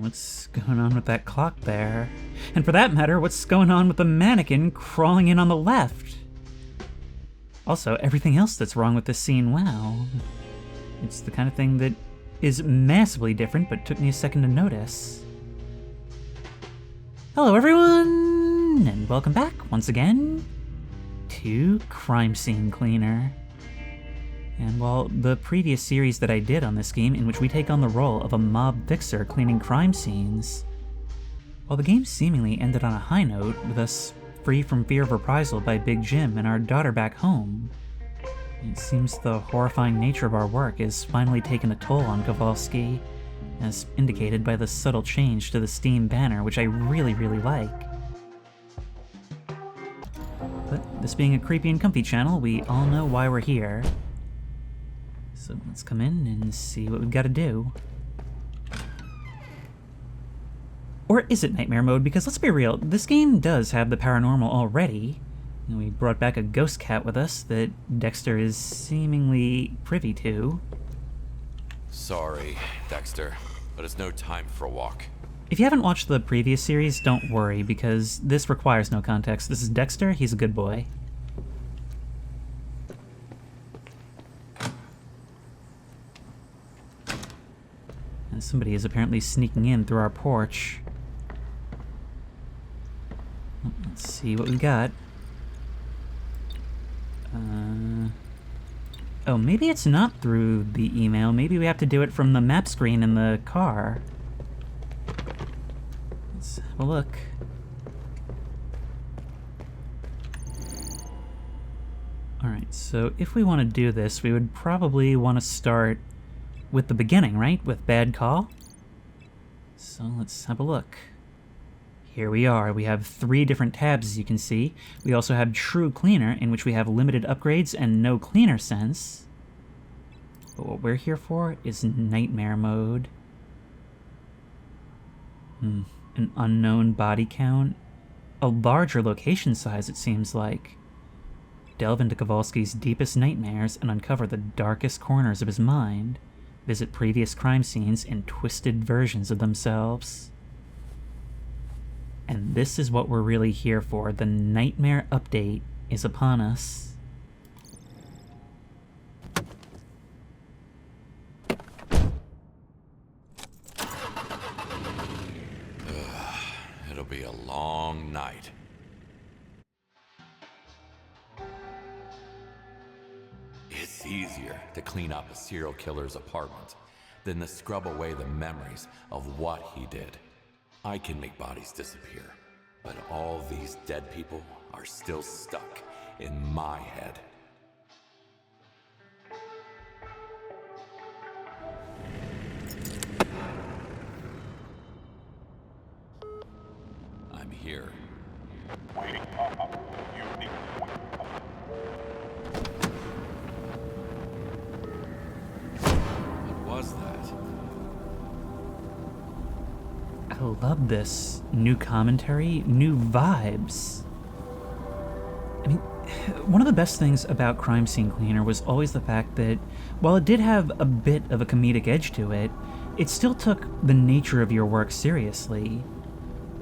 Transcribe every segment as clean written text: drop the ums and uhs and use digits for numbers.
What's going on with that clock there? And for that matter, what's going on with the mannequin crawling in on the left? Also, everything else that's wrong with this scene, wow. It's the kind of thing that is massively different, but took me a second to notice. Hello everyone, and welcome back once again to Crime Scene Cleaner. And while the previous series that I did on this game, in which we take on the role of a mob fixer cleaning crime scenes, while the game seemingly ended on a high note, with us free from fear of reprisal by Big Jim and our daughter back home, it seems the horrifying nature of our work is finally taking a toll on Kowalski, as indicated by the subtle change to the Steam banner, which I really like. But this being a creepy and comfy channel, we all know why we're here. So let's come in and see what we've got to do. Or is it nightmare mode? Because let's be real, this game does have the paranormal already. And we brought back a ghost cat with us that Dexter is seemingly privy to. Sorry, Dexter, but it's no time for a walk. If you haven't watched the previous series, don't worry, because this requires no context. This is Dexter, he's a good boy. And somebody is apparently sneaking in through our porch. Let's see what we got. Oh, maybe it's not through the email. Maybe we have to do it from the map screen in the car. Let's have a look. Alright, so if we want to do this, we would probably want to start with the beginning, right? With Bad Call? So let's have a look. Here we are. We have 3 different tabs, as you can see. We also have True Cleaner, in which we have limited upgrades and no cleaner sense. But what we're here for is Nightmare Mode. An unknown body count. A larger location size, it seems like. Delve into Kowalski's deepest nightmares and uncover the darkest corners of his mind. Visit previous crime scenes and twisted versions of themselves. And this is what we're really here for. The Nightmare Update is upon us. It'll be a long night. It's easier to clean up a serial killer's apartment than to scrub away the memories of what he did. I can make bodies disappear, but all these dead people are still stuck in my head. I'm here. Waiting up. You need to wait up. What was that? I love this. New commentary, new vibes. I mean, one of the best things about Crime Scene Cleaner was always the fact that, while it did have a bit of a comedic edge to it, it still took the nature of your work seriously.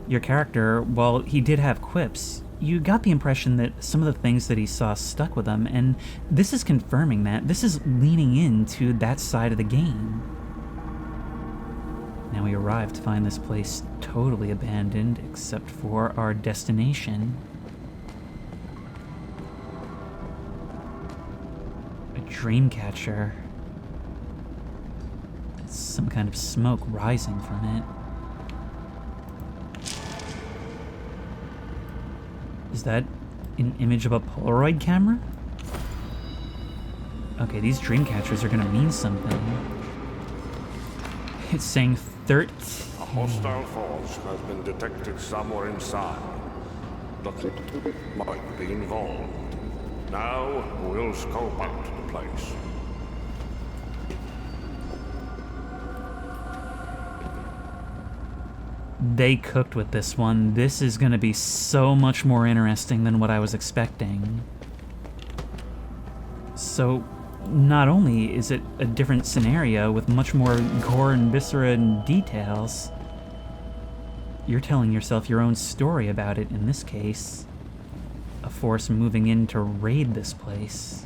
Your character, while he did have quips, you got the impression that some of the things that he saw stuck with him, and this is confirming that. This is leaning into that side of the game. Now we arrive to find this place totally abandoned, except for our destination. A dream catcher. Some kind of smoke rising from it. Is that an image of a Polaroid camera? Okay, these dream catchers are gonna mean something. It's saying 13. A hostile force has been detected somewhere inside. The cult might be involved. Now we'll scope out the place. They cooked with this one. This is going to be so much more interesting than what I was expecting. So, not only is it a different scenario with much more gore and viscera and details, you're telling yourself your own story about it in this case. A force moving in to raid this place.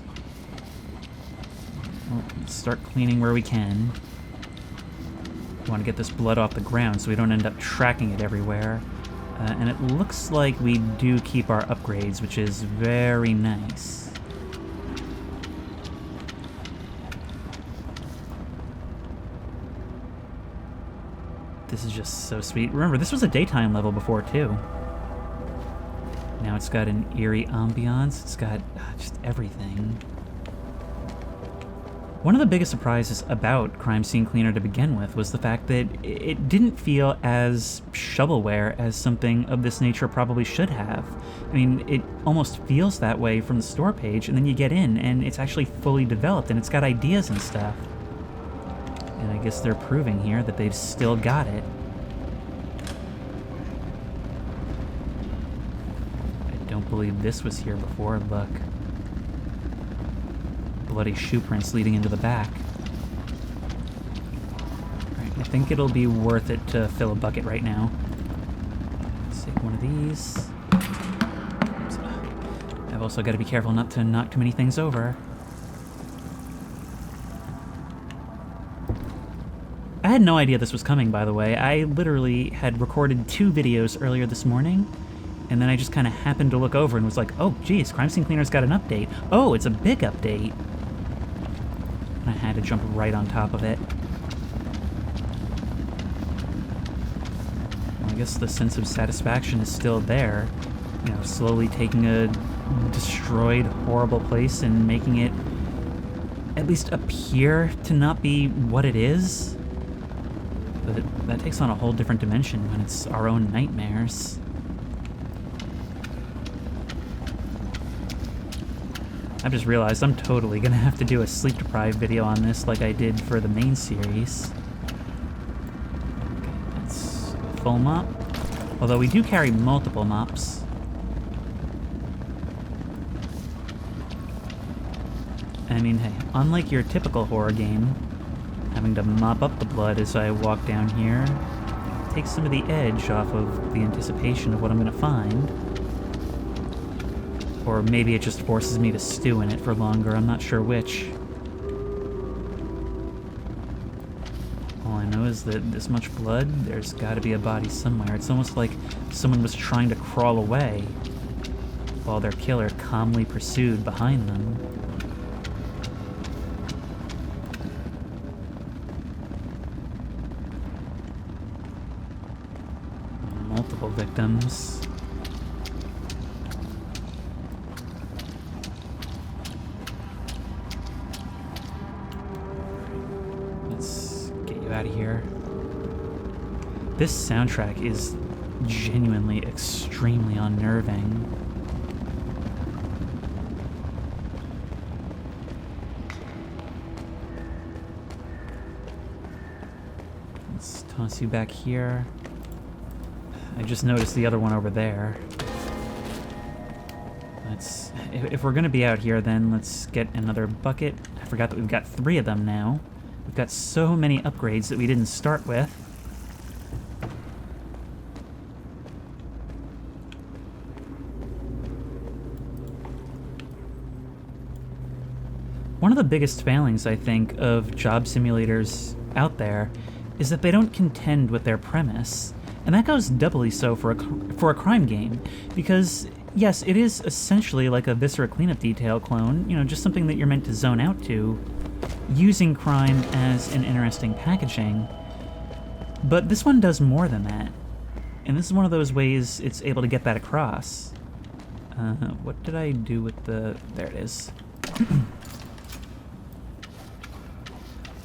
Well, let's start cleaning where we can. We want to get this blood off the ground so we don't end up tracking it everywhere. And it looks like we do keep our upgrades, which is very nice. This is just so sweet. Remember, this was a daytime level before, too. Now it's got an eerie ambiance. It's got just everything. One of the biggest surprises about Crime Scene Cleaner to begin with was the fact that it didn't feel as shovelware as something of this nature probably should have. I mean, it almost feels that way from the store page, and then you get in, and it's actually fully developed, and it's got ideas and stuff. And I guess they're proving here that they've still got it. I don't believe this was here before. Look. Bloody shoe prints leading into the back. Alright, I think it'll be worth it to fill a bucket right now. Let's take one of these. I've also got to be careful not to knock too many things over. I had no idea this was coming, by the way. I literally had recorded 2 videos earlier this morning, and then I just kind of happened to look over and was like, oh, geez, Crime Scene Cleaner's got an update. Oh, it's a big update. And I had to jump right on top of it. Well, I guess the sense of satisfaction is still there. You know, slowly taking a destroyed, horrible place and making it at least appear to not be what it is. But that takes on a whole different dimension when it's our own nightmares. I've just realized I'm totally gonna have to do a sleep-deprived video on this like I did for the main series. Okay, that's a full mop. Although we do carry multiple mops. I mean, hey, unlike your typical horror game, having to mop up the blood as I walk down here takes some of the edge off of the anticipation of what I'm gonna find. Or maybe it just forces me to stew in it for longer, I'm not sure which. All I know is that this much blood, there's gotta be a body somewhere. It's almost like someone was trying to crawl away while their killer calmly pursued behind them. Multiple victims. Out of here. This soundtrack is genuinely extremely unnerving. Let's toss you back here. I just noticed the other one over there. If we're gonna be out here, then let's get another bucket. I forgot that we've got 3 of them now. We've got so many upgrades that we didn't start with. One of the biggest failings, I think, of job simulators out there is that they don't contend with their premise. And that goes doubly so for a crime game, because yes, it is essentially like a Viscera cleanup detail clone, you know, just something that you're meant to zone out to, using crime as an interesting packaging. But this one does more than that. And this is one of those ways it's able to get that across. What did I do with the... There it is.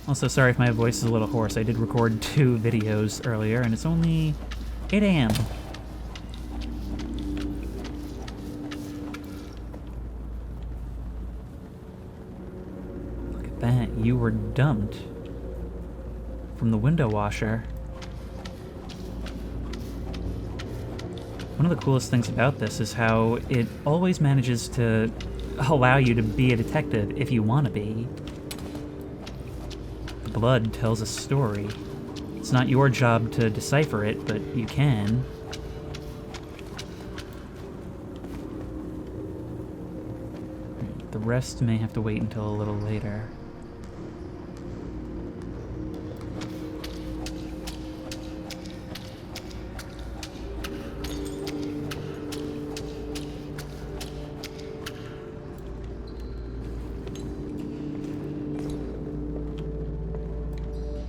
Also, sorry if my voice is a little hoarse. I did record 2 videos earlier, and it's only 8 a.m. Look at that. You were dumped from the window washer. One of the coolest things about this is how it always manages to allow you to be a detective if you want to be. The blood tells a story. It's not your job to decipher it, but you can. The rest may have to wait until a little later.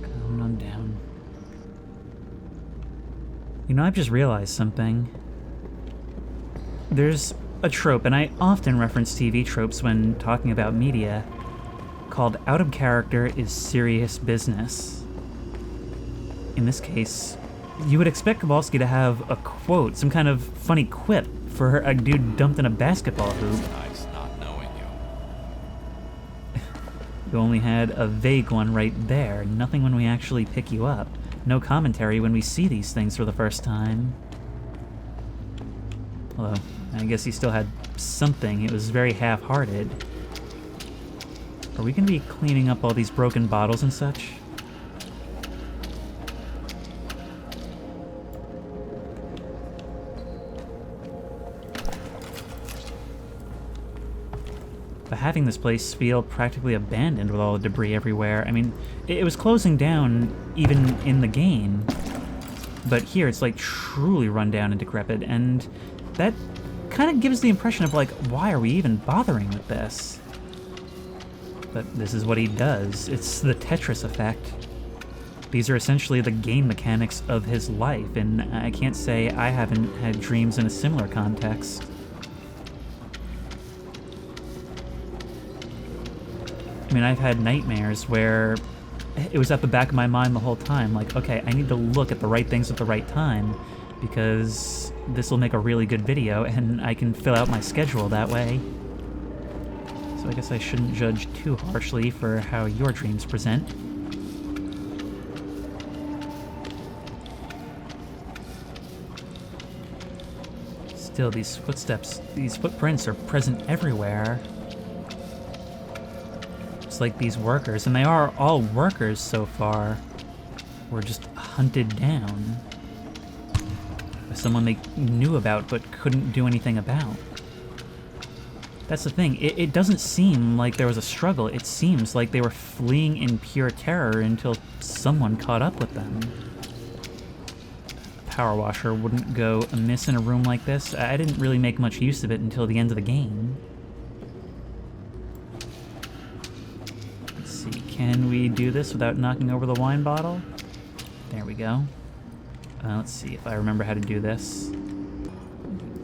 Come on down. You know, I've just realized something. There's a trope, and I often reference TV tropes when talking about media, called out of character is serious business. In this case, you would expect Kowalski to have a quote, some kind of funny quip for a dude dumped in a basketball hoop. Nice not knowing you. You only had a vague one right there, nothing when we actually pick you up. No commentary when we see these things for the first time. Although, I guess he still had something. It was very half-hearted. Are we going to be cleaning up all these broken bottles and such? But having this place feel practically abandoned with all the debris everywhere, I mean, it was closing down even in the game. But here it's like truly run down and decrepit, and that kind of gives the impression of like, why are we even bothering with this? But this is what he does. It's the Tetris effect. These are essentially the game mechanics of his life, and I can't say I haven't had dreams in a similar context. I mean, I've had nightmares where it was at the back of my mind the whole time, like, okay, I need to look at the right things at the right time, because this will make a really good video, and I can fill out my schedule that way. So I guess I shouldn't judge too harshly for how your dreams present. Still, these footsteps, these footprints are present everywhere. It's like these workers, and they are all workers so far, were just hunted down. Someone they knew about but couldn't do anything about. That's the thing, it doesn't seem like there was a struggle, it seems like they were fleeing in pure terror until someone caught up with them. A power washer wouldn't go amiss in a room like this. I didn't really make much use of it until the end of the game. Let's see, can we do this without knocking over the wine bottle? There we go. Let's see if I remember how to do this.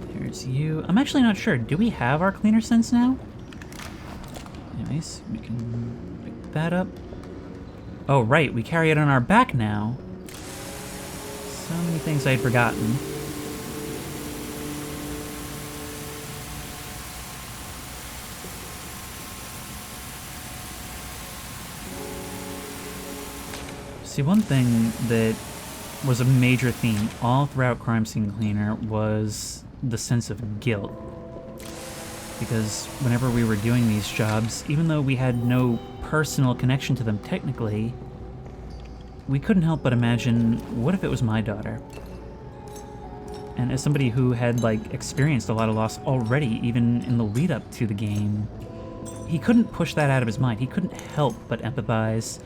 There's you. I'm actually not sure. Do we have our cleaner sense now? Anyways, we can pick that up. Oh, right. We carry it on our back now. So many things I had forgotten. See, one thing that was a major theme all throughout Crime Scene Cleaner was the sense of guilt. Because whenever we were doing these jobs, even though we had no personal connection to them technically, we couldn't help but imagine, what if it was my daughter? And as somebody who had, like, experienced a lot of loss already, even in the lead up to the game, he couldn't push that out of his mind. He couldn't help but empathize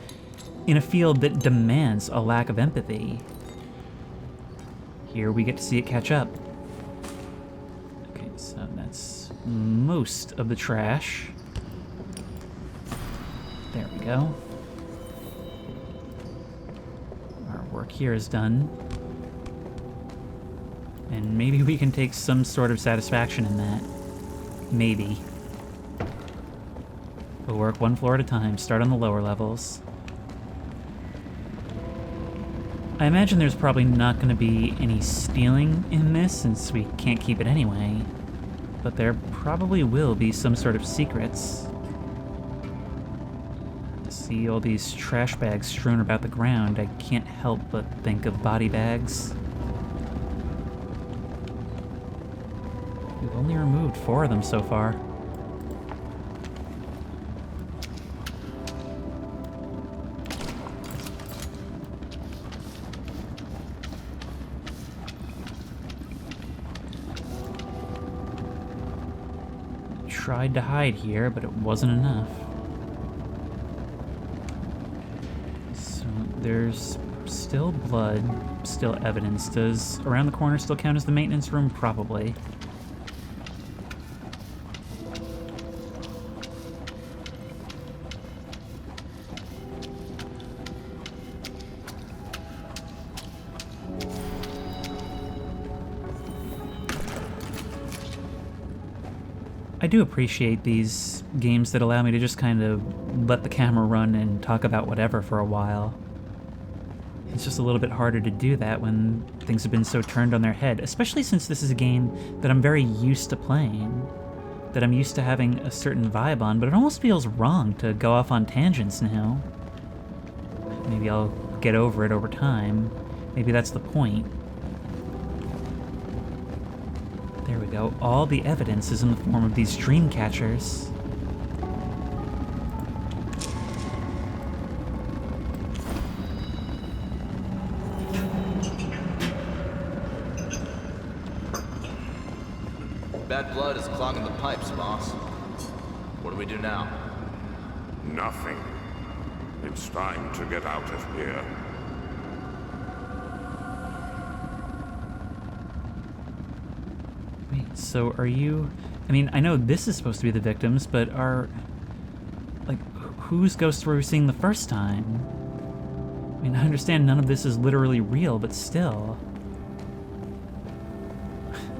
in a field that demands a lack of empathy. Here we get to see it catch up. Okay, so that's most of the trash. There we go. Our work here is done. And maybe we can take some sort of satisfaction in that. Maybe. We'll work one floor at a time, start on the lower levels. I imagine there's probably not going to be any stealing in this, since we can't keep it anyway. But there probably will be some sort of secrets. To see all these trash bags strewn about the ground, I can't help but think of body bags. We've only removed 4 of them so far. tried to hide here, but it wasn't enough. So there's still blood, still evidence. Does around the corner still count as the maintenance room? Probably. I do appreciate these games that allow me to just kind of let the camera run and talk about whatever for a while. It's just a little bit harder to do that when things have been so turned on their head, especially since this is a game that I'm very used to playing, that I'm used to having a certain vibe on, but it almost feels wrong to go off on tangents now. Maybe I'll get over it over time. Maybe that's the point. There we go. All the evidence is in the form of these dream catchers. Bad blood is clogging the pipes, boss. What do we do now? Nothing. It's time to get out of here. Wait, so are you... I mean, I know this is supposed to be the victims, but are... like, whose ghosts were we seeing the first time? I mean, I understand none of this is literally real, but still...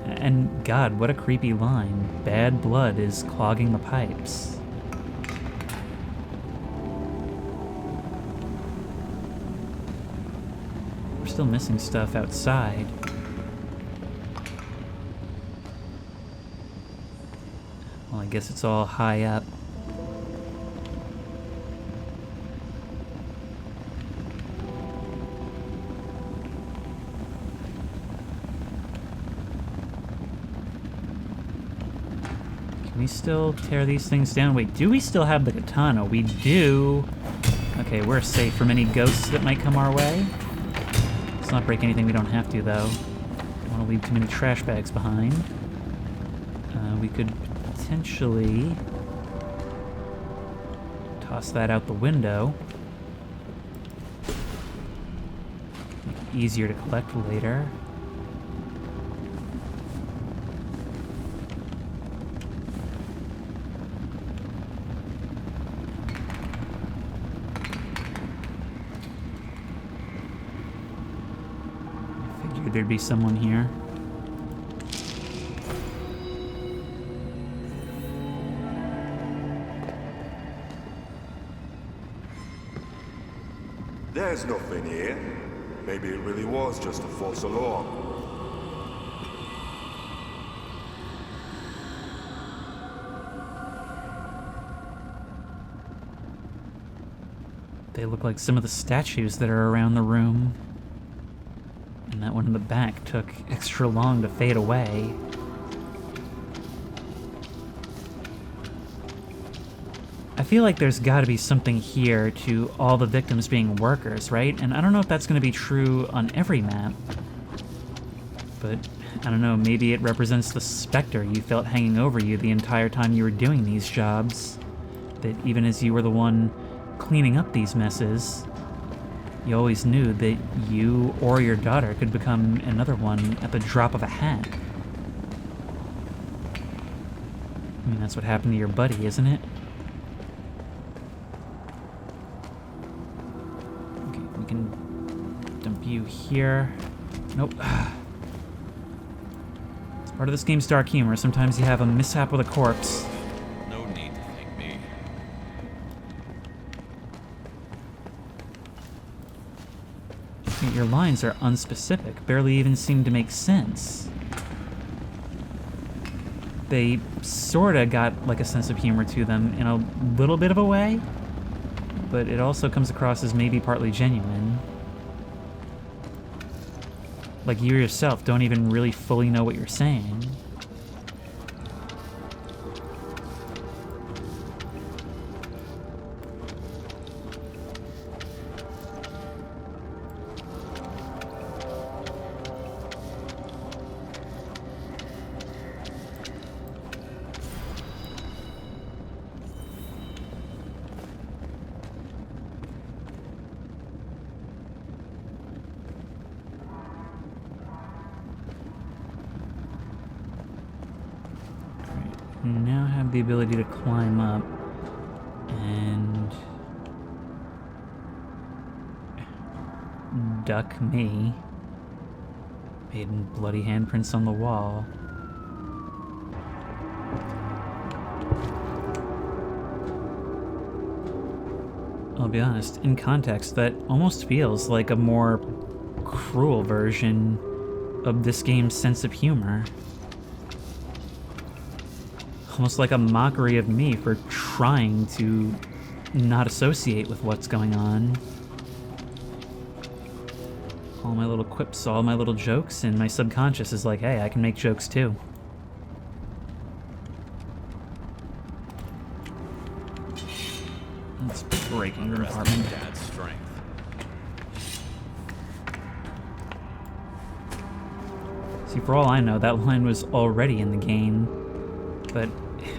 And God, what a creepy line. Bad blood is clogging the pipes. We're still missing stuff outside. Well, I guess it's all high up. Can we still tear these things down? Wait, do we still have the katana? We do. Okay, we're safe from any ghosts that might come our way. Let's not break anything we don't have to, though. Don't want to leave too many trash bags behind. We could potentially toss that out the window. Make it easier to collect later. Figured there'd be someone here. There's nothing here. Maybe it really was just a false alarm. They look like some of the statues that are around the room. And that one in the back took extra long to fade away. I feel like there's got to be something here to all the victims being workers, right? And I don't know if that's going to be true on every map. But, I don't know, maybe it represents the specter you felt hanging over you the entire time you were doing these jobs. That even as you were the one cleaning up these messes, you always knew that you or your daughter could become another one at the drop of a hat. I mean, that's what happened to your buddy, isn't it? Okay, we can dump you here. Nope. It's part of this game's dark humor. Sometimes you have a mishap with a corpse. No need to thank me. Your lines are unspecific, barely even seem to make sense. They sorta got like a sense of humor to them in a little bit of a way, but it also comes across as maybe partly genuine. Like you yourself don't even really fully know what you're saying. now have the ability to climb up and duck me. Made bloody handprints on the wall. I'll be honest, in context, that almost feels like a more cruel version of this game's sense of humor. Almost like a mockery of me for trying to not associate with what's going on. All my little quips, all my little jokes, and my subconscious is like, hey, I can make jokes too. Let's break into the apartment. Dad's strength. See, for all I know, that line was already in the game. But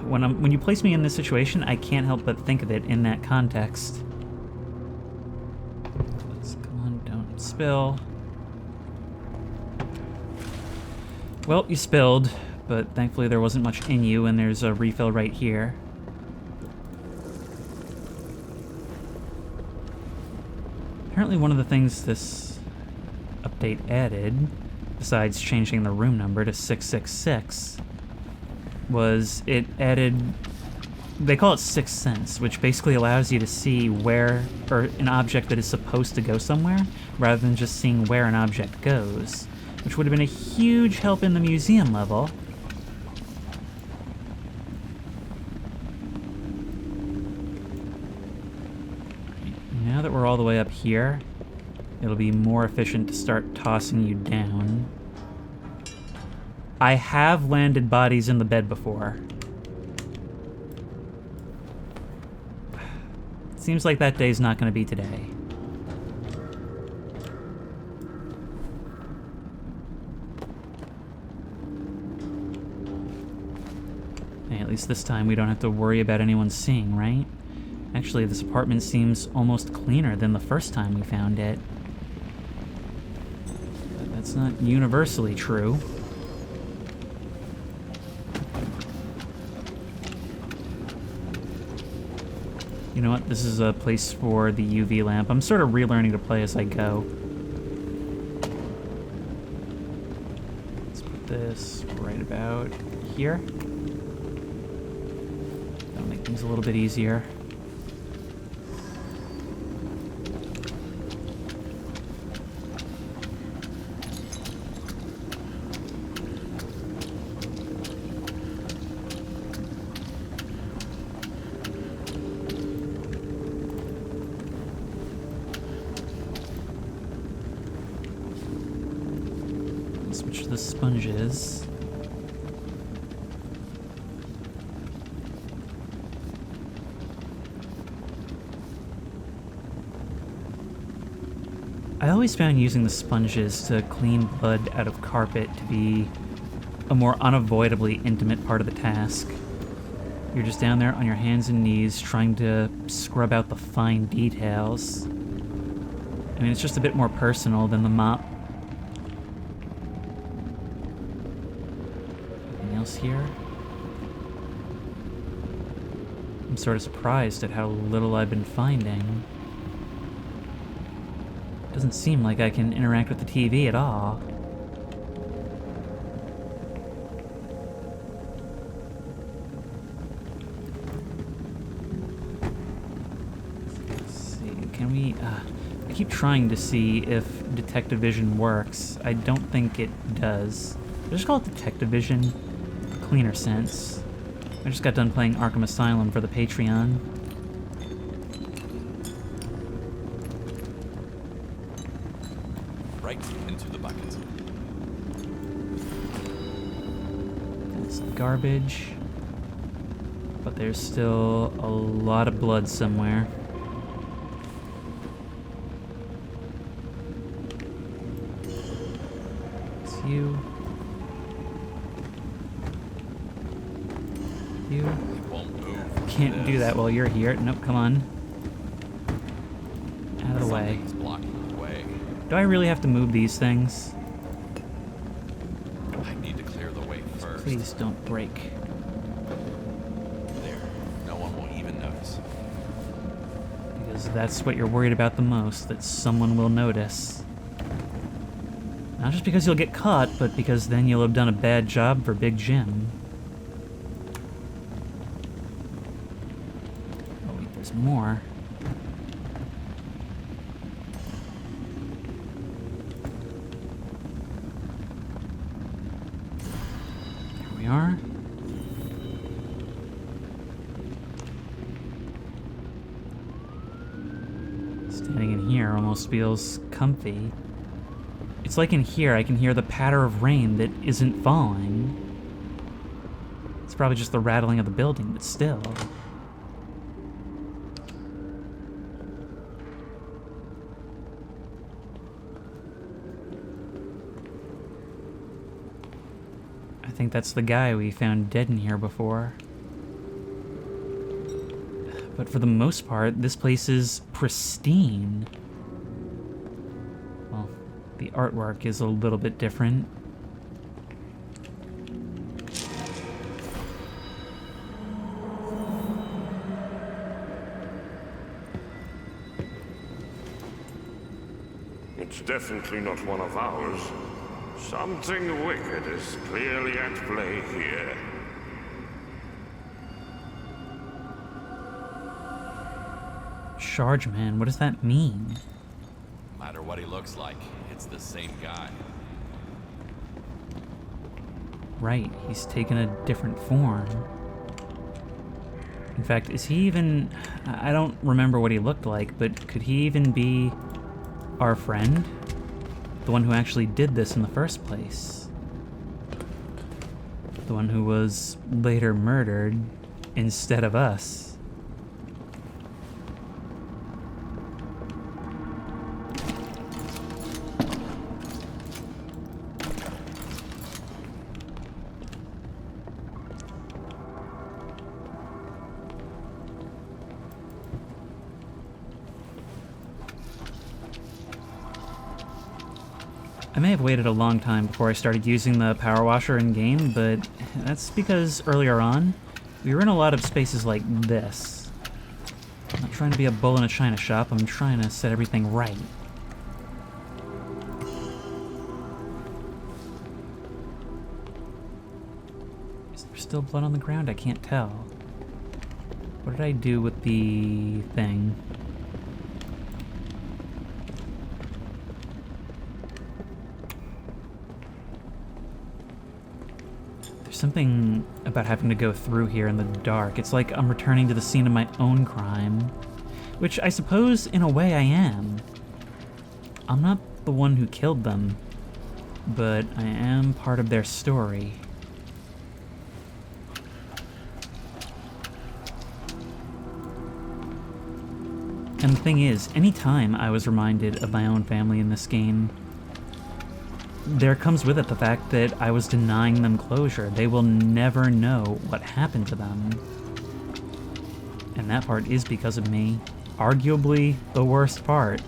when you place me in this situation, I can't help but think of it in that context. Come on, don't spill. Well, you spilled, but thankfully there wasn't much in you, and there's a refill right here. Apparently one of the things this update added, besides changing the room number to 666, was it added, they call it Sixth Sense, which basically allows you to see where, or an object that is supposed to go somewhere, rather than just seeing where an object goes, which would have been a huge help in the museum level. Now that we're all the way up here, it'll be more efficient to start tossing you down. I have landed bodies in the bed before. Seems like that day's not going to be today. Hey, at least this time we don't have to worry about anyone seeing, right? Actually, this apartment seems almost cleaner than the first time we found it. But that's not universally true. You know what? This is a place for the UV lamp. I'm sort of relearning to play as I go. Let's put this right about here. That'll make things a little bit easier. Switch the sponges. I always found using the sponges to clean blood out of carpet to be a more unavoidably intimate part of the task. You're just down there on your hands and knees trying to scrub out the fine details. I mean, it's just a bit more personal than the mop. Here. I'm sort of surprised at how little I've been finding. Doesn't seem like I can interact with the TV at all. Let's see, can we... I keep trying to see if detective vision works. I don't think it does. I just call it detective vision. Cleaner sense. I just got done playing Arkham Asylum for the Patreon. Right into the bucket. That's garbage. But there's still a lot of blood somewhere. It's you. You can't do that while you're here. Nope, come on. Out of the way. Something's blocking the way. Do I really have to move these things? I need to clear the way first. Please don't break. cameras. Because that's what you're worried about the most, that someone will notice. Not just because you'll get caught, but because then you'll have done a bad job for Big Jim. Oh wait, there's more. There we are. Standing in here almost feels comfy. It's like in here I can hear the patter of rain that isn't falling. It's probably just the rattling of the building, but still. I think that's the guy we found dead in here before. But for the most part, this place is pristine. Well, the artwork is a little bit different. It's definitely not one of ours. Something wicked is clearly at play here. Chargeman, what does that mean? No matter what he looks like, it's the same guy. Right, he's taken a different form. In fact, is he even... I don't remember what he looked like, but could he even be our friend? The one who actually did this in the first place? The one who was later murdered instead of us? I may have waited a long time before I started using the power washer in-game, but that's because earlier on, we were in a lot of spaces like this. I'm not trying to be a bull in a china shop, I'm trying to set everything right. Is there still blood on the ground? I can't tell. What did I do with the thing? Something about having to go through here in the dark. It's like I'm returning to the scene of my own crime. Which I suppose, in a way, I am. I'm not the one who killed them, but I am part of their story. And the thing is, anytime I was reminded of my own family in this game, there comes with it the fact that I was denying them closure. They will never know what happened to them. And that part is because of me. Arguably the worst part.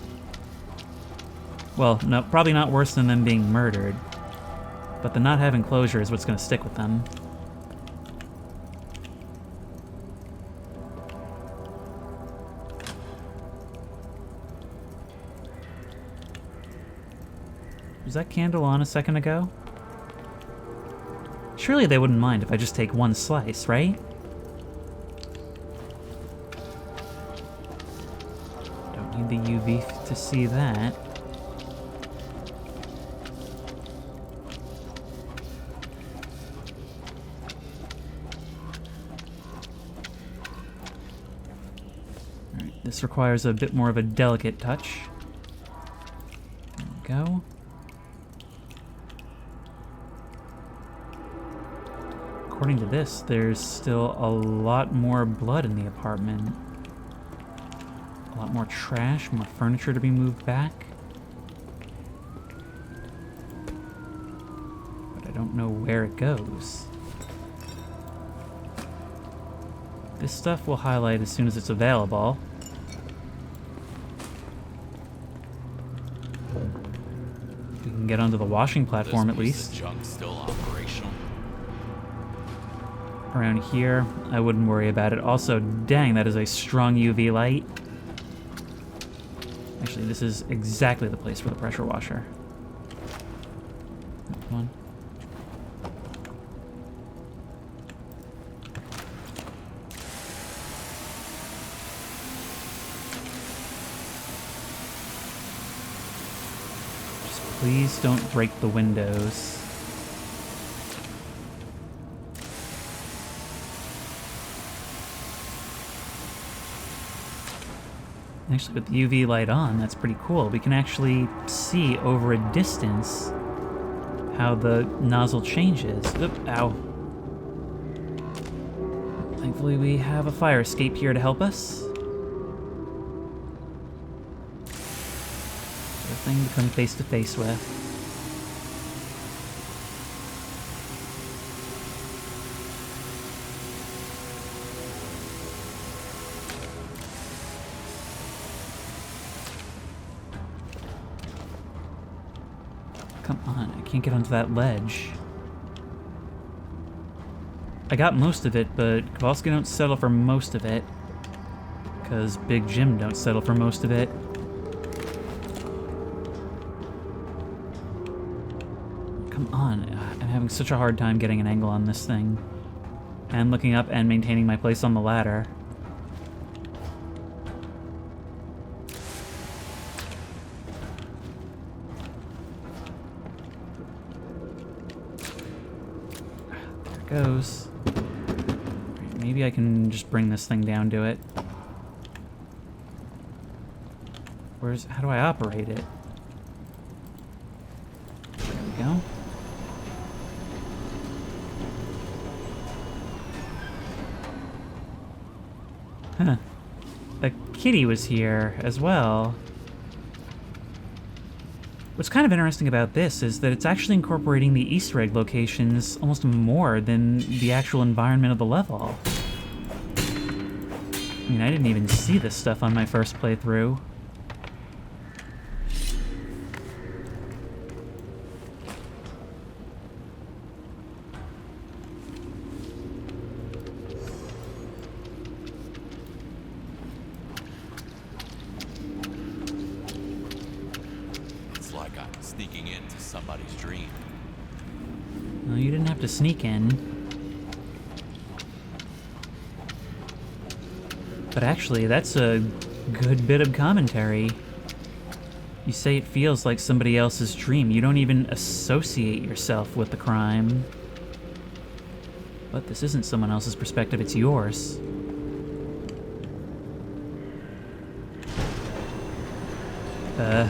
Well, no, probably not worse than them being murdered. But the not having closure is what's going to stick with them. Was that candle on a second ago? Surely they wouldn't mind if I just take one slice, right? Don't need the UV to see that. Alright, this requires a bit more of a delicate touch. There we go. According to this, there's still a lot more blood in the apartment. A lot more trash, more furniture to be moved back. But I don't know where it goes. This stuff will highlight as soon as it's available. We can get onto the washing platform at least. This piece of junk still operational. around here, I wouldn't worry about it. Also, dang, that is a strong UV light. Actually, this is exactly the place for the pressure washer. Come on. Just please don't break the windows. Actually, with the UV light on, that's pretty cool. We can actually see over a distance how the nozzle changes. Oop, ow. Thankfully, we have a fire escape here to help us. A thing to come face to face with. Come on, I can't get onto that ledge. I got most of it, but Kowalski don't settle for most of it. Because Big Jim don't settle for most of it. Come on, I'm having such a hard time getting an angle on this thing. And looking up and maintaining my place on the ladder. Goes. Right, maybe I can just bring this thing down to it. How do I operate it? There we go. Huh. A kitty was here as well. What's kind of interesting about this is that it's actually incorporating the Easter egg locations almost more than the actual environment of the level. I mean, I didn't even see this stuff on my first playthrough. Like I'm sneaking into somebody's dream. No, you didn't have to sneak in. But actually, that's a good bit of commentary. You say it feels like somebody else's dream. You don't even associate yourself with the crime. But this isn't someone else's perspective, it's yours.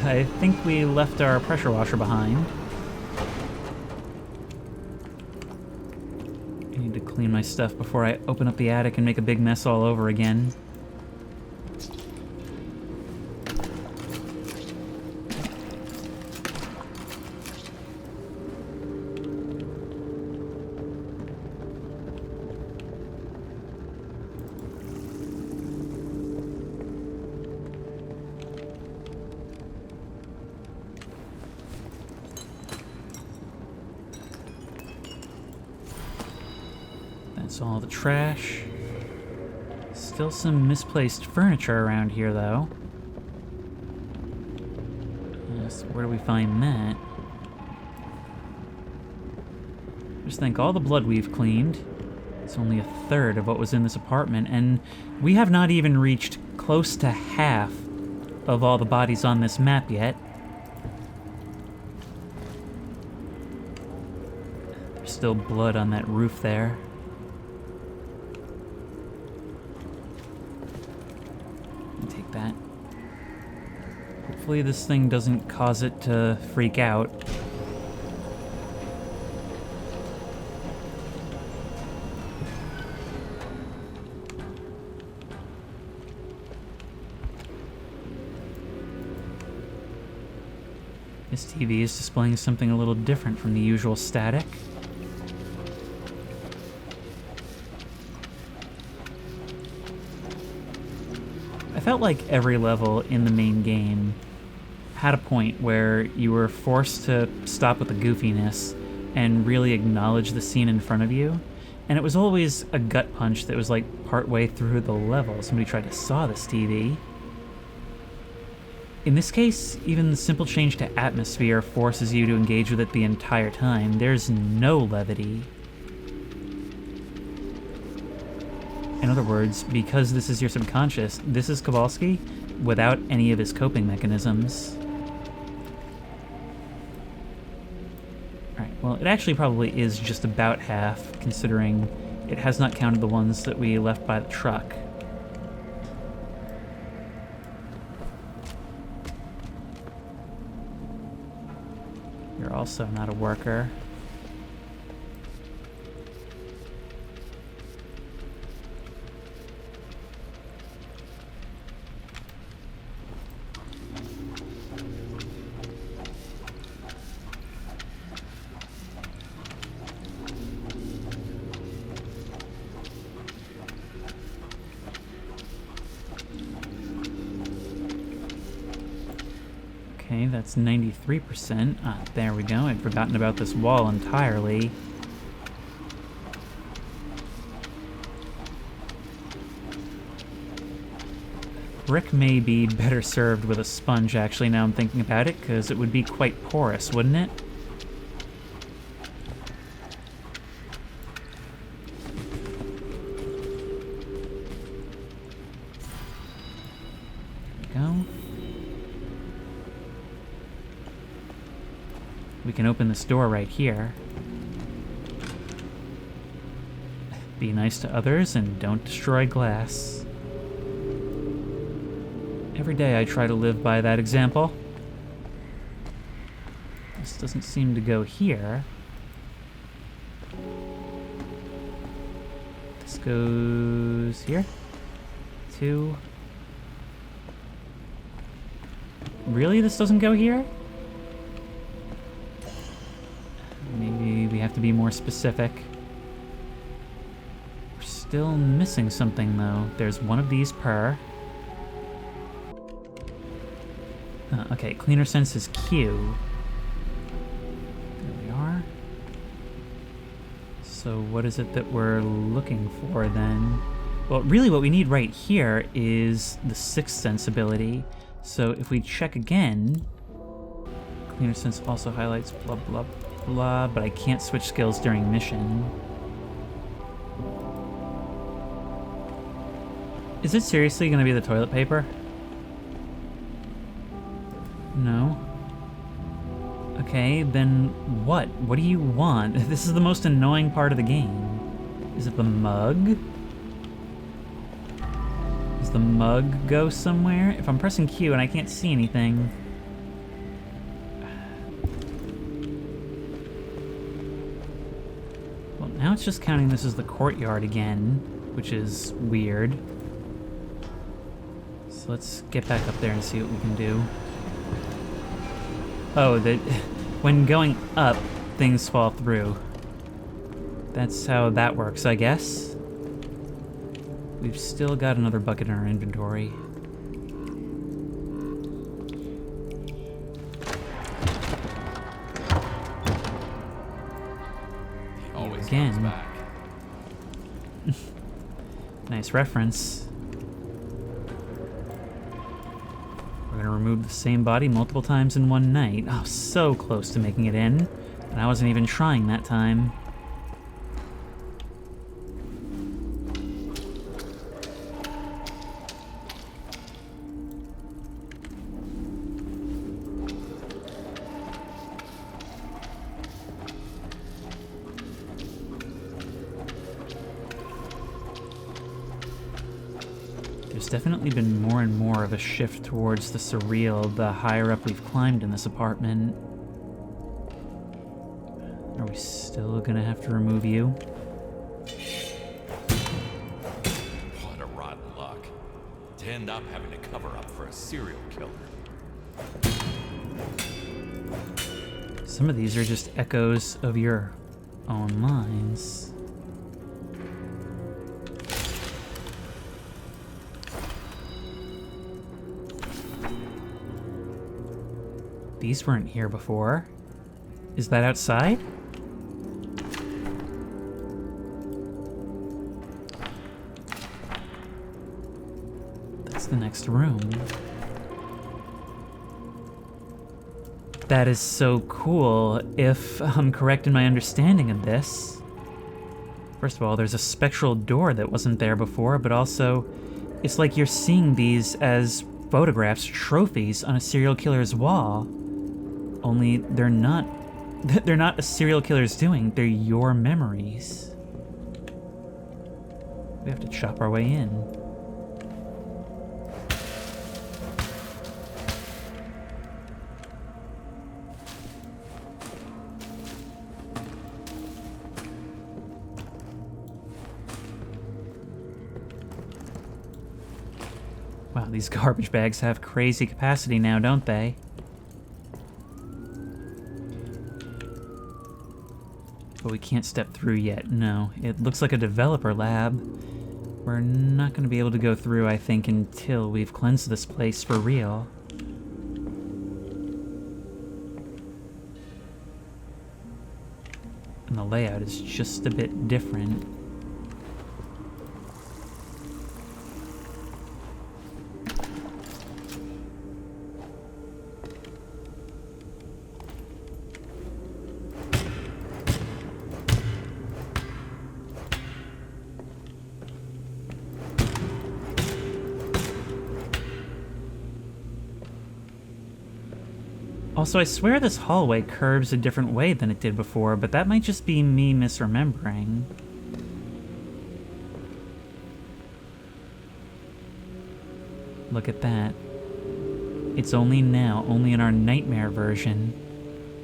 I think we left our pressure washer behind. I need to clean my stuff before I open up the attic and make a big mess all over again. That's all the trash. Still some misplaced furniture around here, though. Yes, where do we find that? Just think, all the blood we've cleaned. It's only a third of what was in this apartment, and we have not even reached close to half of all the bodies on this map yet. There's still blood on that roof there. Take that. Hopefully this thing doesn't cause it to freak out. This TV is displaying something a little different from the usual static. I felt like every level in the main game had a point where you were forced to stop with the goofiness and really acknowledge the scene in front of you. And it was always a gut punch that was like partway through the level. Somebody tried to saw this TV. In this case, even the simple change to atmosphere forces you to engage with it the entire time. There's no levity. In other words, because this is your subconscious, this is Kowalski without any of his coping mechanisms. Alright, well, it actually probably is just about half, considering it has not counted the ones that we left by the truck. You're also not a worker. Okay, that's 93%. Ah, there we go. I'd forgotten about this wall entirely. Brick may be better served with a sponge, actually, now I'm thinking about it, because it would be quite porous, wouldn't it? There we go. We can open this door right here. Be nice to others and don't destroy glass. Every day I try to live by that example. This doesn't seem to go here. This goes here. 2. Really? This doesn't go here? Maybe we have to be more specific. We're still missing something, though. There's one of these per. Okay, cleaner sense is Q. There we are. So what is it that we're looking for, then? Well, really what we need right here is the sixth sense ability. So if we check again, cleaner sense also highlights blah blah blah, but I can't switch skills during mission. Is it seriously going to be the toilet paper? No. Okay, then what? What do you want? This is the most annoying part of the game. Is it the mug? Does the mug go somewhere? If I'm pressing Q and I can't see anything... Well, now it's just counting this as the courtyard again, which is weird. So let's get back up there and see what we can do. Oh, when going up, things fall through. That's how that works, I guess. We've still got another bucket in our inventory. He always Again. comes back. Nice reference. We're gonna remove the same body multiple times in one night. Oh, so close to making it in. And I wasn't even trying that time. There's definitely been more and more of a shift towards the surreal the higher up we've climbed in this apartment. Are we still gonna have to remove you? What a rotten luck. To end up having to cover up for a serial killer. Some of these are just echoes of your own lines. These weren't here before. Is that outside? the next room. That is so cool, if I'm correct in my understanding of this. First of all, there's a spectral door that wasn't there before, but also, it's like you're seeing these as photographs, trophies on a serial killer's wall. Only they're not a serial killer's doing, they're your memories. We have to chop our way in. Wow, these garbage bags have crazy capacity now, don't they? But we can't step through yet, no. It looks like a developer lab. We're not going to be able to go through, I think, until we've cleansed this place for real. And the layout is just a bit different. Also, I swear this hallway curves a different way than it did before, but that might just be me misremembering. Look at that. It's only now, only in our nightmare version,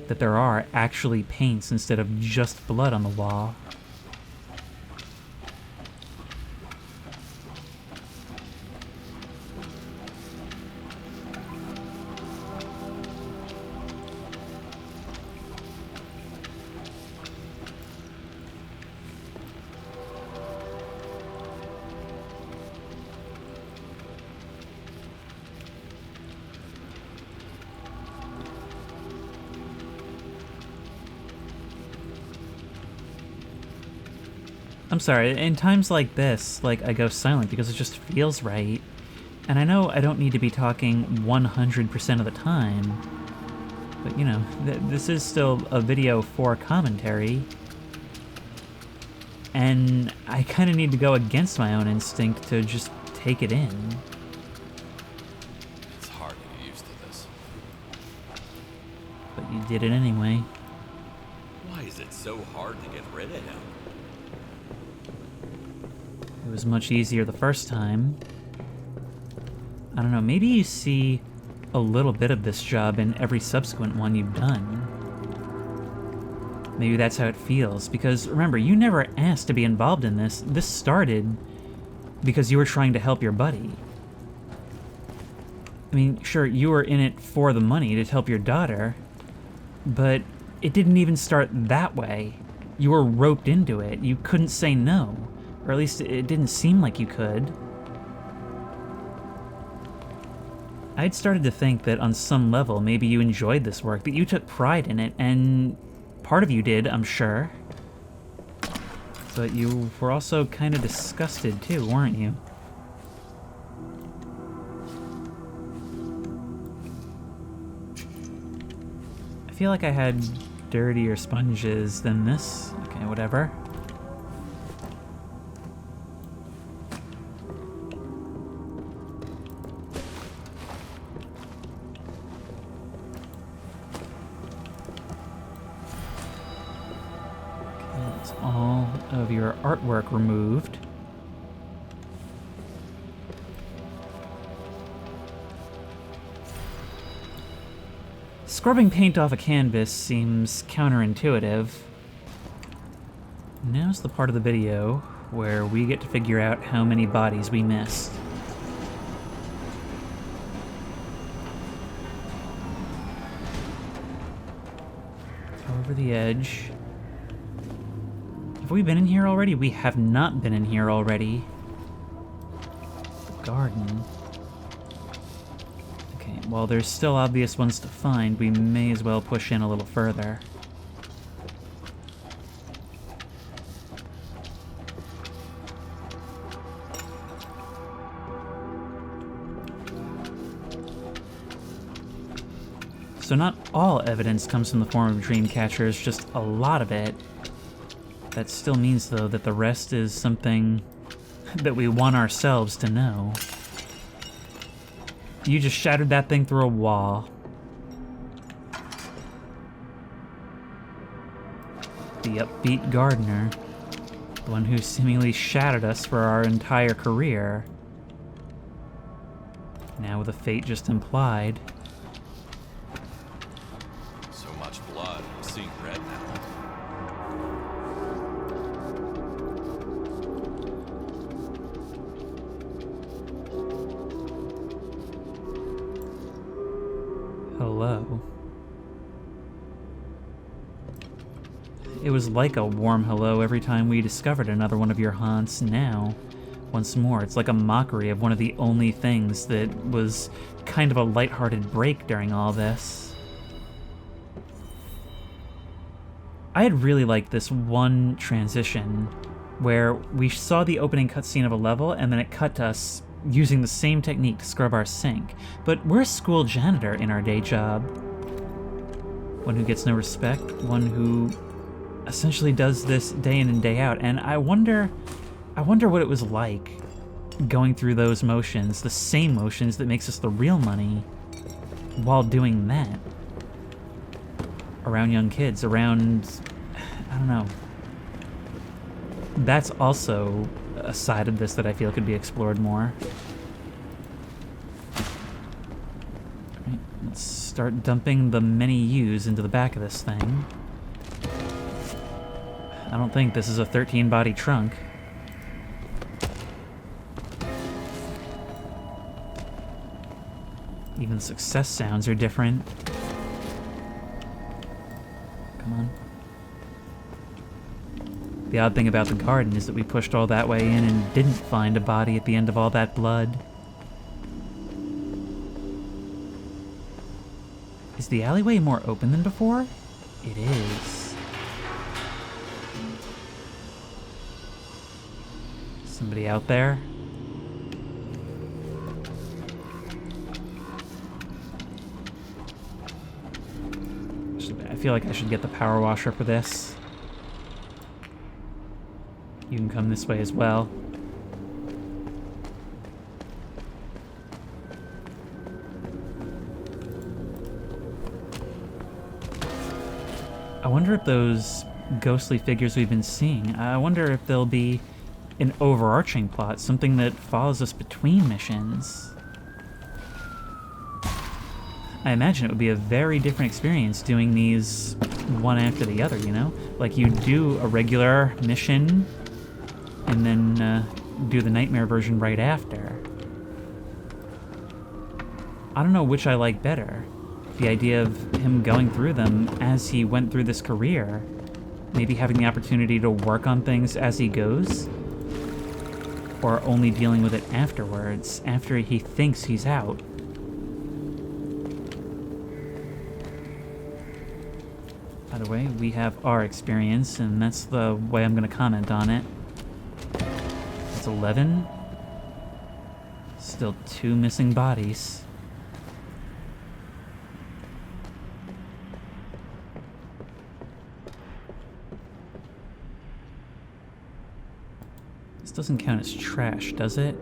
that there are actually paints instead of just blood on the wall. I'm sorry, in times like this, like, I go silent because it just feels right. And I know I don't need to be talking 100% of the time, but you know, this is still a video for commentary. And I kind of need to go against my own instinct to just take it in. It's hard to get used to this. But you did it anyway. Why is it so hard to get rid of him? It was much easier the first time. I don't know, maybe you see a little bit of this job in every subsequent one you've done. Maybe that's how it feels, because remember, you never asked to be involved in this. This started because you were trying to help your buddy. I mean, sure, you were in it for the money to help your daughter, but it didn't even start that way. You were roped into it. You couldn't say no. Or at least it didn't seem like you could. I'd started to think that on some level maybe you enjoyed this work, that you took pride in it, and part of you did, I'm sure. But you were also kind of disgusted too, weren't you? I feel like I had dirtier sponges than this. Okay, whatever. All of your artwork removed. Scrubbing paint off a canvas seems counterintuitive. Now's the part of the video where we get to figure out how many bodies we missed. Over the edge. Have we been in here already? We have not been in here already. Garden. Okay, well, there's still obvious ones to find. We may as well push in a little further. So not all evidence comes from the form of dream catchers, just a lot of it. That still means, though, that the rest is something that we want ourselves to know. You just shattered that thing through a wall. The upbeat gardener. The one who seemingly shattered us for our entire career. Now with a fate just implied. So much blood. I'm seeing red now. Hello. It was like a warm hello every time we discovered another one of your haunts. Now, once more, it's like a mockery of one of the only things that was kind of a lighthearted break during all this. I had really liked this one transition where we saw the opening cutscene of a level and then it cut to us using the same technique to scrub our sink. But we're a school janitor in our day job. One who gets no respect, one who essentially does this day in and day out, and I wonder what it was like going through those motions, the same motions that makes us the real money, while doing that. Around young kids, around, I don't know. That's also a side of this that I feel could be explored more. Alright, let's start dumping the many U's into the back of this thing. I don't think this is a 13-body trunk. Even success sounds are different. Come on. The odd thing about the garden is that we pushed all that way in and didn't find a body at the end of all that blood. Is the alleyway more open than before? It is. Somebody out there? I feel like I should get the power washer for this. You can come this way as well. I wonder if those ghostly figures we've been seeing, I wonder if they'll be an overarching plot, something that follows us between missions. I imagine it would be a very different experience doing these one after the other, you know? Like you do a regular mission and then do the nightmare version right after. I don't know which I like better. The idea of him going through them as he went through this career, maybe having the opportunity to work on things as he goes, or only dealing with it afterwards, after he thinks he's out. By the way, we have our experience, and that's the way I'm going to comment on it. It's 11. Still 2 missing bodies. This doesn't count as trash, does it?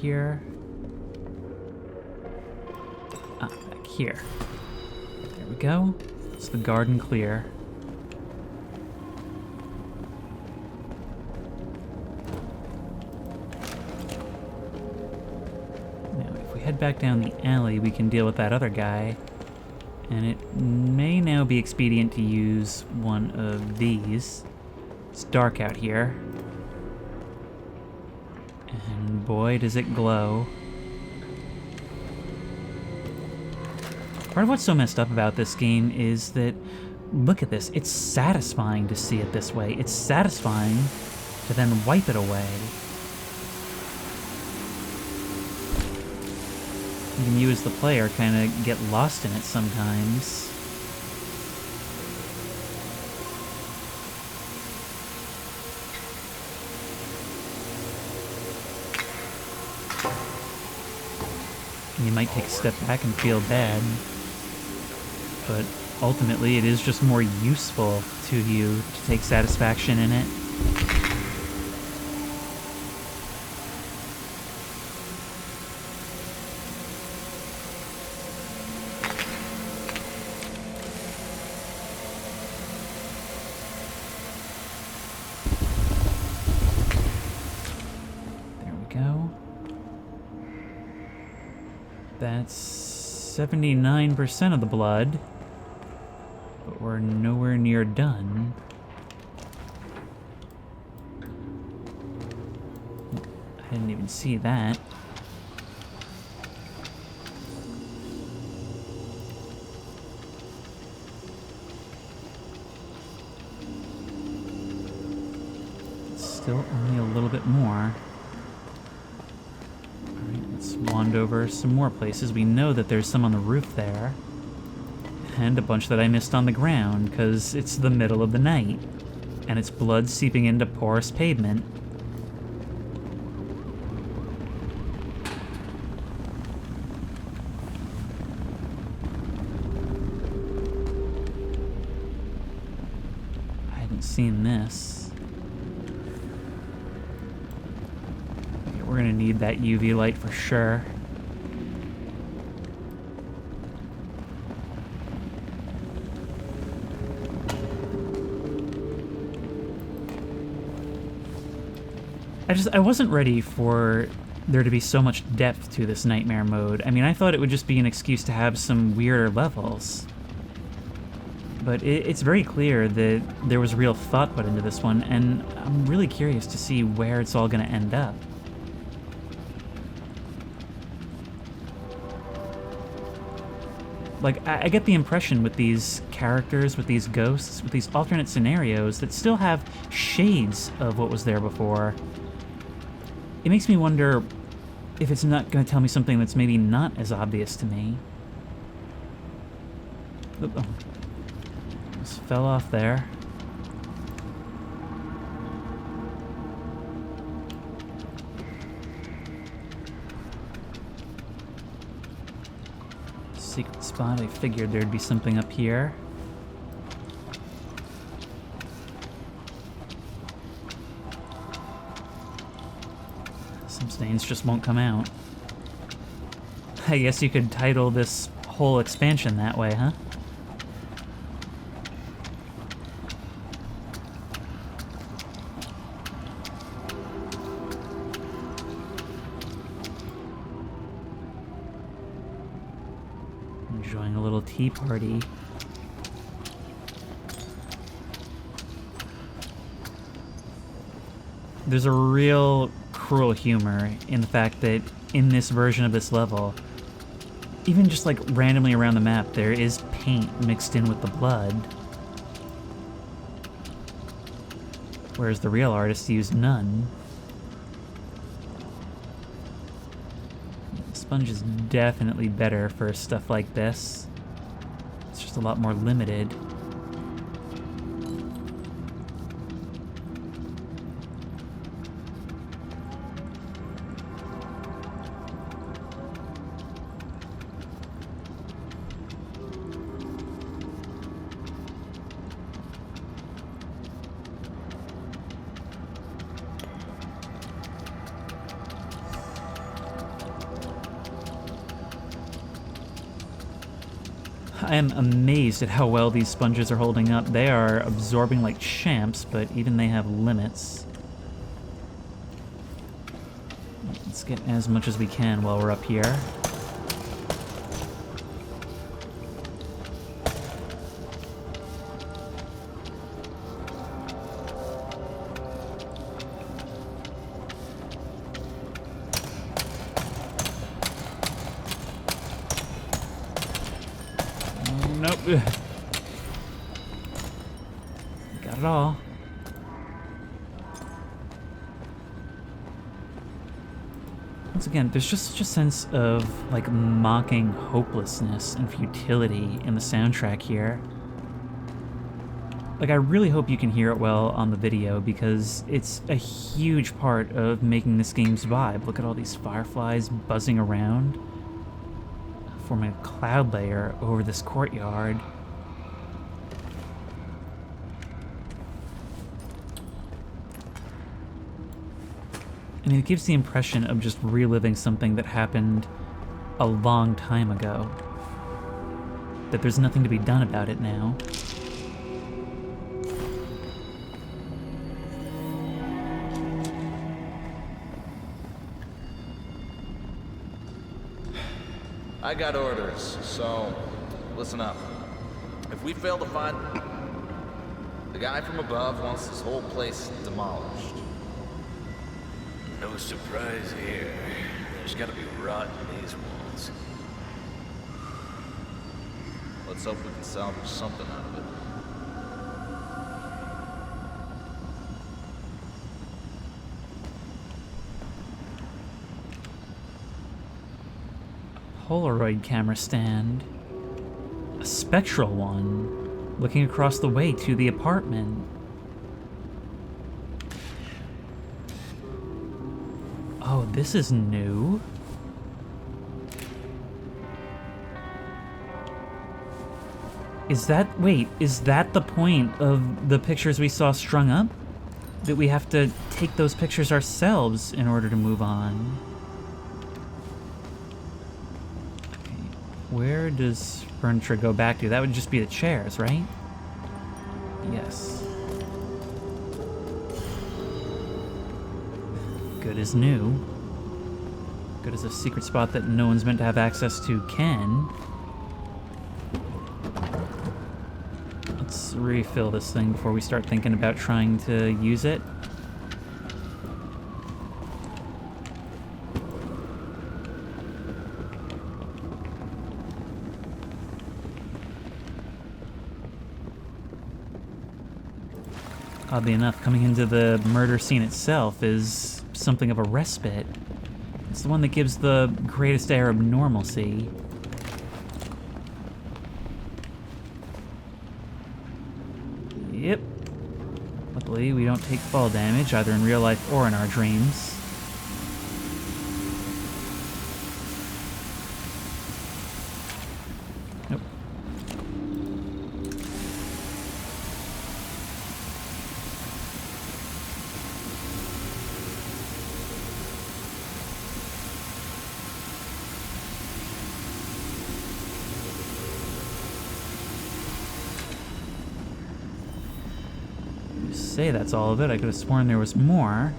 Here. Ah, back here. There we go. It's the garden clear. Now, if we head back down the alley, we can deal with that other guy. And it may now be expedient to use one of these. It's dark out here. And boy, does it glow. Part of what's so messed up about this game is that, look at this, it's satisfying to see it this way. It's satisfying to then wipe it away. Even you as the player kind of get lost in it sometimes. You might take a step back and feel bad, but ultimately it is just more useful to you to take satisfaction in it. That's 79% of the blood, but we're nowhere near done. I didn't even see that. Still only a little bit more. Let's wand over some more places. We know that there's some on the roof there. And a bunch that I missed on the ground, because it's the middle of the night. And it's blood seeping into porous pavement. I hadn't seen this. We're gonna need that UV light for sure. I wasn't ready for there to be so much depth to this nightmare mode. I mean, I thought it would just be an excuse to have some weirder levels. But it's very clear that there was real thought put into this one, and I'm really curious to see where it's all gonna end up. Like, I get the impression with these characters, with these ghosts, with these alternate scenarios that still have shades of what was there before. It makes me wonder if it's not going to tell me something that's maybe not as obvious to me. Oh. Just fell off there. Secret spot. I figured there'd be something up here. Some stains just won't come out. I guess you could title this whole expansion that way, huh? Enjoying a little tea party. There's a real cruel humor in the fact that in this version of this level, even just like randomly around the map, there is paint mixed in with the blood. Whereas the real artist used none. Sponge is definitely better for stuff like this. It's just a lot more limited. I am amazed at how well these sponges are holding up. They are absorbing like champs, but even they have limits. Let's get as much as we can while we're up here. Nope. Got it all. Once again, there's just such a sense of, like, mocking hopelessness and futility in the soundtrack here. Like, I really hope you can hear it well on the video, because it's a huge part of making this game's vibe. Look at all these fireflies buzzing around. forming a cloud layer over this courtyard. I mean, it gives the impression of just reliving something that happened a long time ago. That there's nothing to be done about it now. I got orders, so listen up. If we fail to find... The guy from above wants this whole place demolished. No surprise here. There's gotta be rot in these walls. Let's hope we can salvage something out of it. Polaroid camera stand. A spectral one, looking across the way to the apartment. Oh, this is new. Is that the point of the pictures we saw strung up? That we have to take those pictures ourselves in order to move on? Where does furniture go back to? That would just be the chairs, right? Yes. Good as new. Good as a secret spot that no one's meant to have access to can. Let's refill this thing before we start thinking about trying to use it. Oddly enough, coming into the murder scene itself is something of a respite. It's the one that gives the greatest air of normalcy. Yep. Luckily, we don't take fall damage, either in real life or in our dreams. Nope. Say that's all of it. I could have sworn there was more.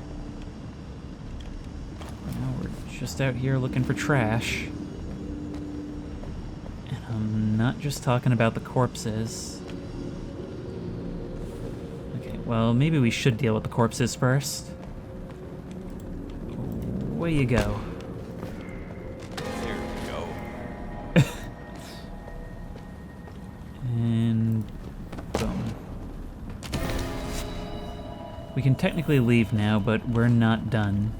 Now we're just out here looking for trash. And I'm not just talking about the corpses. Okay, well, maybe we should deal with the corpses first. Away you go. There you go. And boom. We can technically leave now, but we're not done.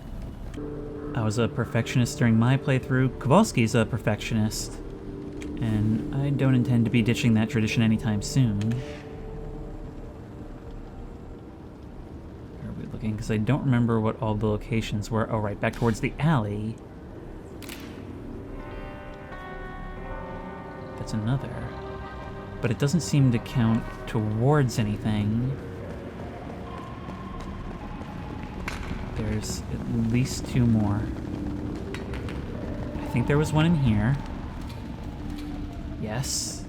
I was a perfectionist during my playthrough. Kowalski's a perfectionist. And I don't intend to be ditching that tradition anytime soon. Where are we looking? Because I don't remember what all the locations were. Oh, right, back towards the alley. That's another. But it doesn't seem to count towards anything. There's at least two more. I think there was one in here. Yes.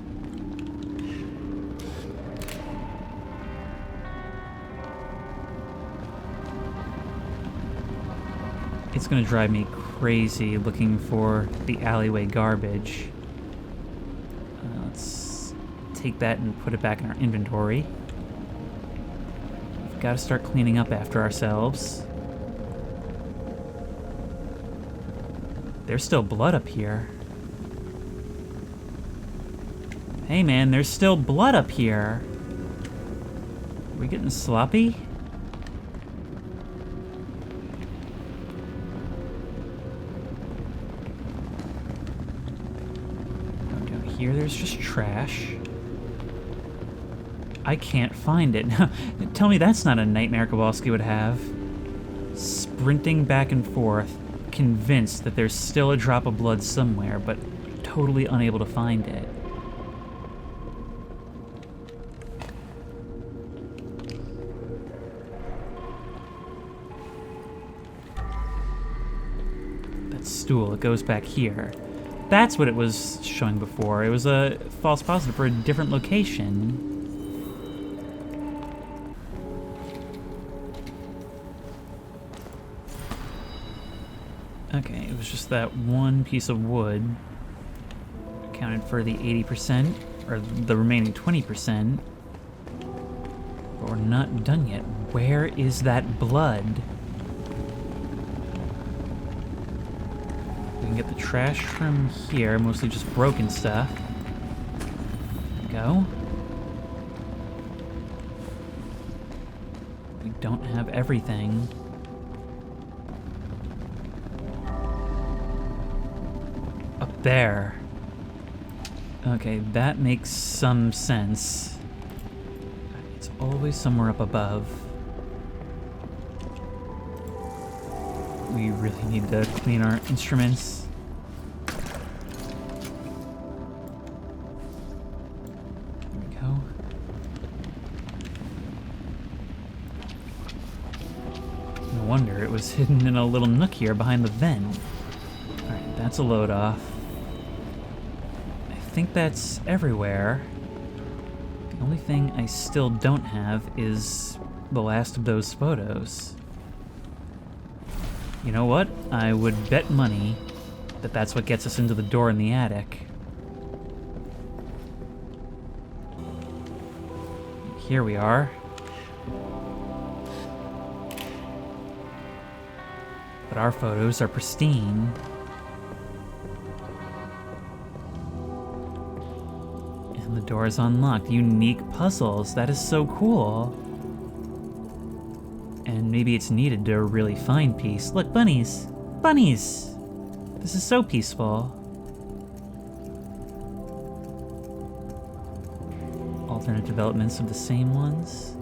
It's gonna drive me crazy looking for the alleyway garbage. Let's take that and put it back in our inventory. We've got to start cleaning up after ourselves. There's still blood up here. Hey man, there's still blood up here. Are we getting sloppy? Oh, down here there's just trash. I can't find it. Tell me that's not a nightmare Kowalski would have. Sprinting back and forth, convinced that there's still a drop of blood somewhere, but totally unable to find it. That stool, it goes back here. That's what it was showing before. It was a false positive for a different location. Okay, it was just that one piece of wood accounted for the 80%, or the remaining 20%. But we're not done yet. Where is that blood? We can get the trash from here, mostly just broken stuff. There we go. We don't have everything. Up there. Okay, that makes some sense. It's always somewhere up above. We really need to clean our instruments. There we go. No wonder it was hidden in a little nook here behind the vent. Alright, that's a load off. I think that's everywhere. The only thing I still don't have is the last of those photos. You know what? I would bet money that that's what gets us into the door in the attic. Here we are. But our photos are pristine. And the door is unlocked. Unique puzzles. That is so cool. And maybe it's needed to really find peace. Look, bunnies! Bunnies! This is so peaceful. Alternate developments of the same ones.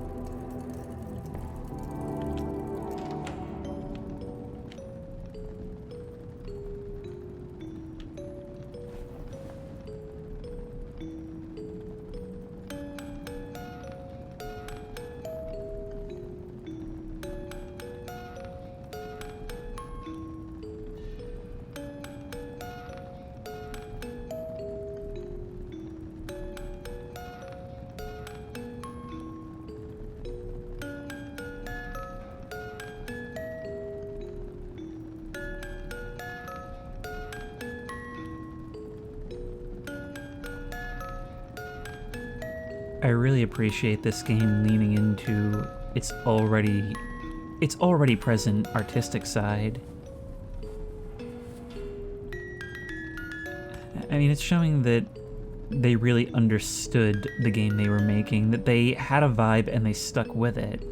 I really appreciate this game leaning into its already present artistic side. I mean, it's showing that they really understood the game they were making, that they had a vibe and they stuck with it.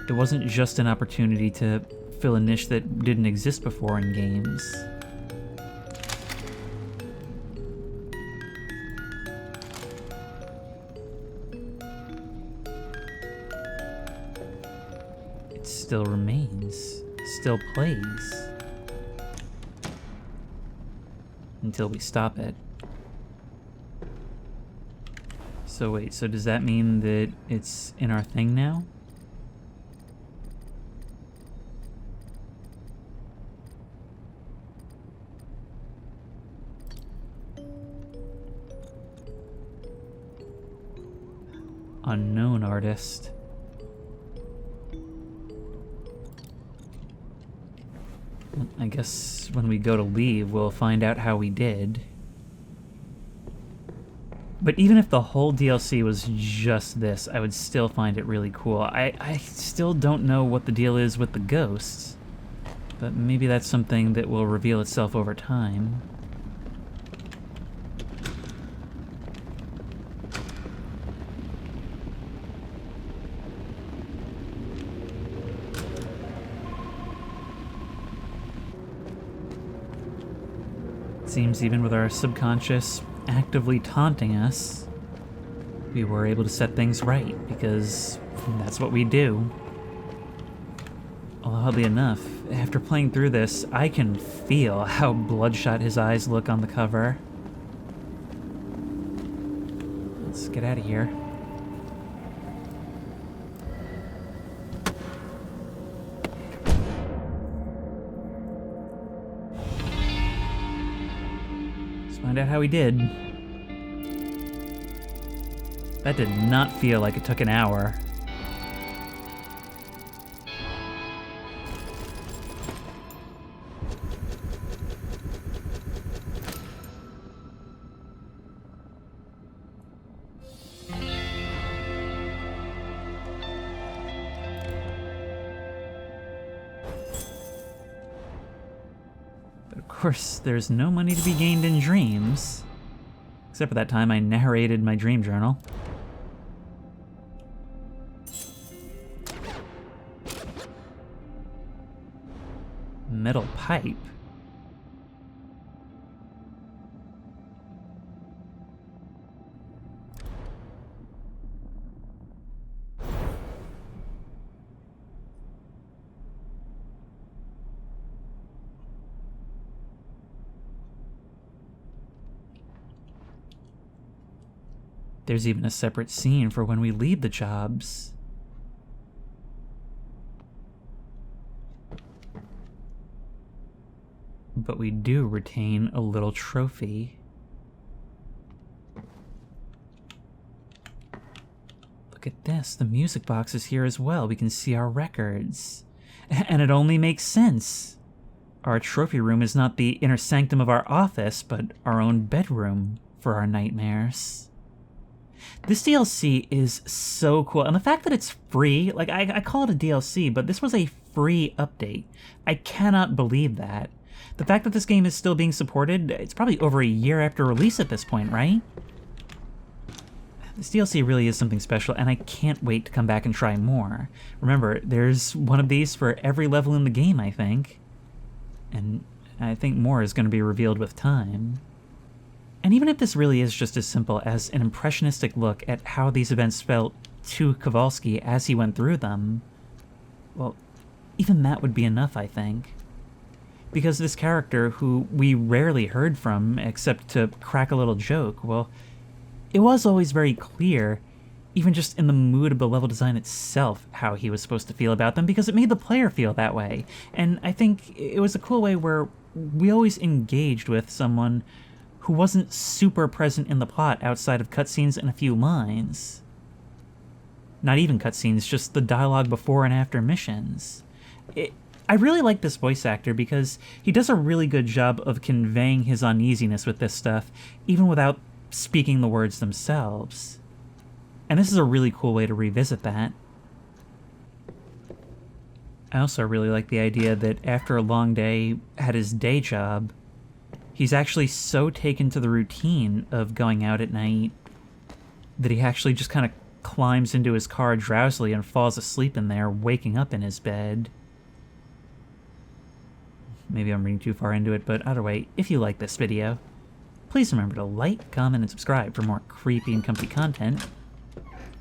It wasn't just an opportunity to fill a niche that didn't exist before in games. Still remains, still plays. Until we stop it. So wait, so does that mean that it's in our thing now? Unknown artist. I guess when we go to leave, we'll find out how we did. But even if the whole DLC was just this, I would still find it really cool. I still don't know what the deal is with the ghosts, but maybe that's something that will reveal itself over time. Seems even with our subconscious actively taunting us, we were able to set things right, because that's what we do. Oddly enough, after playing through this, I can feel how bloodshot his eyes look on the cover. Let's get out of here. Let's find out how he did. That did not feel like it took an hour. Of course, there's no money to be gained in dreams. Except for that time I narrated my dream journal. Metal pipe. There's even a separate scene for when we leave the jobs. But we do retain a little trophy. Look at this, the music box is here as well. We can see our records. And it only makes sense. Our trophy room is not the inner sanctum of our office, but our own bedroom for our nightmares. This DLC is so cool, and the fact that it's free, like, I call it a DLC, but this was a free update. I cannot believe that. The fact that this game is still being supported, it's probably over a year after release at this point, right? This DLC really is something special, and I can't wait to come back and try more. Remember, there's one of these for every level in the game, I think. And I think more is going to be revealed with time. And even if this really is just as simple as an impressionistic look at how these events felt to Kowalski as he went through them, well, even that would be enough, I think. Because this character, who we rarely heard from except to crack a little joke, well, it was always very clear, even just in the mood of the level design itself, how he was supposed to feel about them, because it made the player feel that way. And I think it was a cool way where we always engaged with someone who wasn't super present in the plot outside of cutscenes and a few lines. Not even cutscenes, just the dialogue before and after missions. I really like this voice actor because he does a really good job of conveying his uneasiness with this stuff, even without speaking the words themselves. And this is a really cool way to revisit that. I also really like the idea that after a long day at his day job, he's actually so taken to the routine of going out at night that he actually just kind of climbs into his car drowsily and falls asleep in there, waking up in his bed. Maybe I'm reading too far into it, but either way, if you like this video, please remember to like, comment, and subscribe for more creepy and comfy content.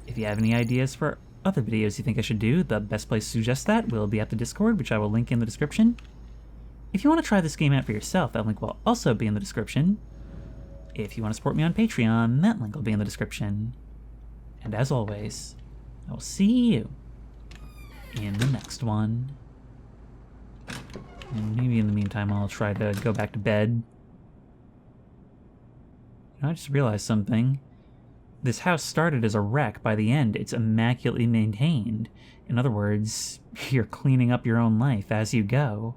If you have any ideas for other videos you think I should do, the best place to suggest that will be at the Discord, which I will link in the description. If you want to try this game out for yourself, that link will also be in the description. If you want to support me on Patreon, that link will be in the description. And as always, I will see you in the next one. And maybe in the meantime I'll try to go back to bed. I just realized something. This house started as a wreck. By the end, it's immaculately maintained. In other words, you're cleaning up your own life as you go.